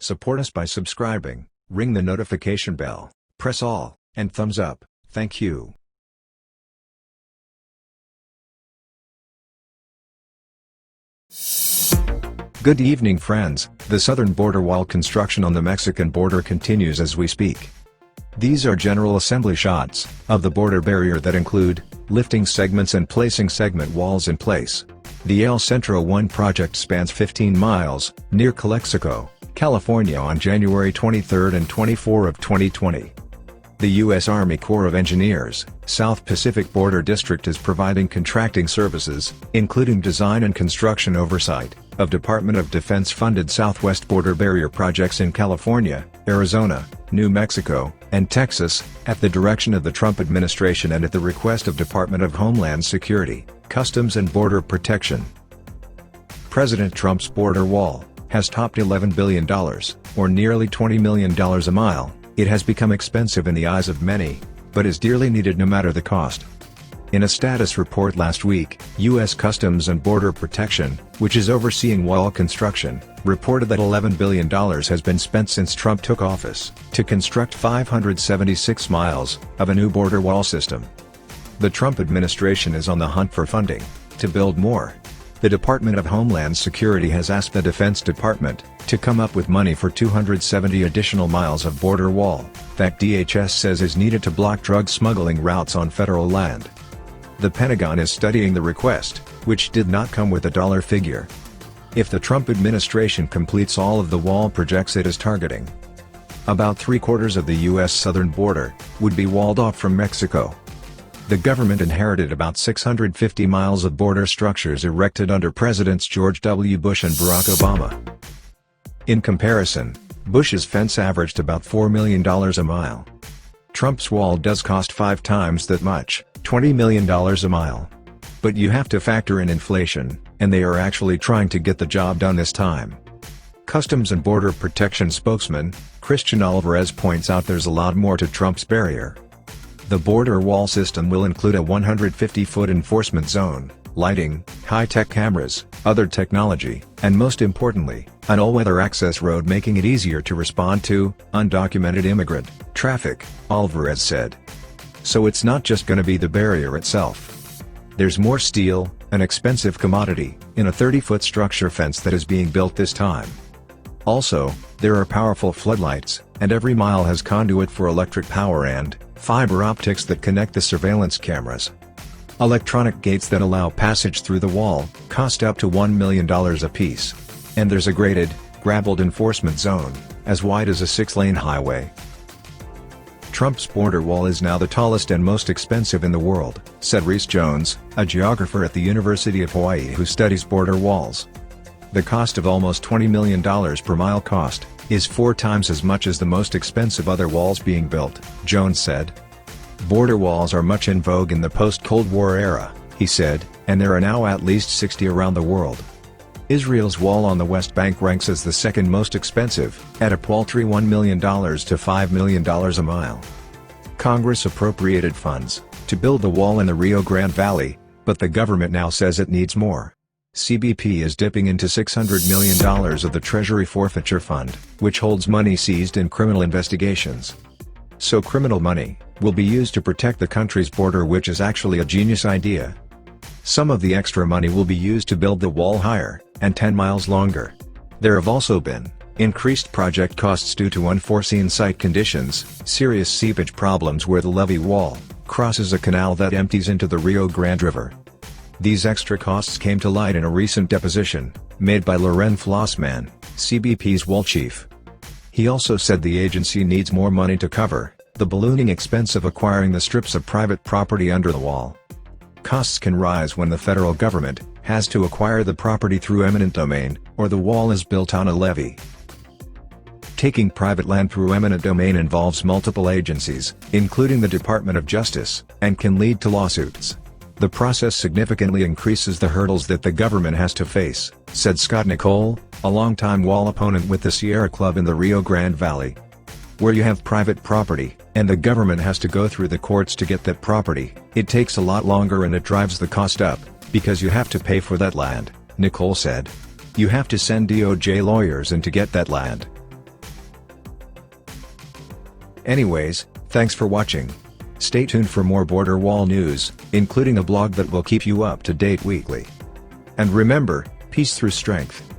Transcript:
Support us by subscribing, ring the notification bell, press all, and thumbs up. Thank you. Good evening, friends. The southern border wall construction on the Mexican border continues as we speak. These are general assembly shots of the border barrier that include lifting segments and placing segment walls in place. The El Centro 1 project spans 15 miles, near Calexico, California on January 23 and 24 of 2020. The U.S. Army Corps of Engineers, South Pacific Border District is providing contracting services, including design and construction oversight, of Department of Defense-funded southwest border barrier projects in California, Arizona, New Mexico, and Texas, at the direction of the Trump administration and at the request of Department of Homeland Security, Customs and Border Protection. President Trump's border wall has topped $11 billion, or nearly $20 million a mile. It has become expensive in the eyes of many, but is dearly needed no matter the cost. In a status report last week, U.S. Customs and Border Protection, which is overseeing wall construction, reported that $11 billion has been spent since Trump took office to construct 576 miles of a new border wall system. The Trump administration is on the hunt for funding to build more. The Department of Homeland Security has asked the Defense Department to come up with money for 270 additional miles of border wall that DHS says is needed to block drug smuggling routes on federal land. The Pentagon is studying the request, which did not come with a dollar figure. If the Trump administration completes all of the wall projects it is targeting, about 3/4 of the U.S. southern border would be walled off from Mexico. The government inherited about 650 miles of border structures erected under Presidents George W. Bush and Barack Obama. In comparison, Bush's fence averaged about $4 million a mile. Trump's wall does cost 5 times that much, $20 million a mile. But you have to factor in inflation, and they are actually trying to get the job done this time. Customs and Border Protection spokesman, Christian Alvarez points out there's a lot more to Trump's barrier. The border wall system will include a 150-foot enforcement zone, lighting, high-tech cameras, other technology, and most importantly, an all-weather access road making it easier to respond to undocumented immigrant traffic, Alvarez said. So it's not just going to be the barrier itself. There's more steel, an expensive commodity, in a 30-foot structure fence that is being built this time. Also, there are powerful floodlights, and every mile has conduit for electric power and fiber optics that connect the surveillance cameras. Electronic gates that allow passage through the wall cost up to $1 million apiece. And there's a graded, gravelled enforcement zone, as wide as a 6-lane highway. Trump's border wall is now the tallest and most expensive in the world, said Rhys Jones, a geographer at the University of Hawaii who studies border walls. The cost of almost $20 million per mile cost is 4 times as much as the most expensive other walls being built, Jones said. Border walls are much in vogue in the post-Cold War era, he said, and there are now at least 60 around the world. Israel's wall on the West Bank ranks as the second most expensive, at a paltry $1 million to $5 million a mile. Congress appropriated funds to build the wall in the Rio Grande Valley, but the government now says it needs more. CBP is dipping into $600 million of the Treasury Forfeiture Fund, which holds money seized in criminal investigations. So criminal money will be used to protect the country's border, which is actually a genius idea. Some of the extra money will be used to build the wall higher, and 10 miles longer. There have also been increased project costs due to unforeseen site conditions, serious seepage problems where the levee wall crosses a canal that empties into the Rio Grande River. These extra costs came to light in a recent deposition, made by Loren Flossman, CBP's wall chief. He also said the agency needs more money to cover the ballooning expense of acquiring the strips of private property under the wall. Costs can rise when the federal government has to acquire the property through eminent domain, or the wall is built on a levee. Taking private land through eminent domain involves multiple agencies, including the Department of Justice, and can lead to lawsuits. The process significantly increases the hurdles that the government has to face, said Scott Nicole, a longtime wall opponent with the Sierra Club in the Rio Grande Valley. Where you have private property, and the government has to go through the courts to get that property, it takes a lot longer and it drives the cost up, because you have to pay for that land, Nicole said. You have to send DOJ lawyers in to get that land. Anyways, thanks for watching. Stay tuned for more border wall news, including a blog that will keep you up to date weekly. And remember, peace through strength.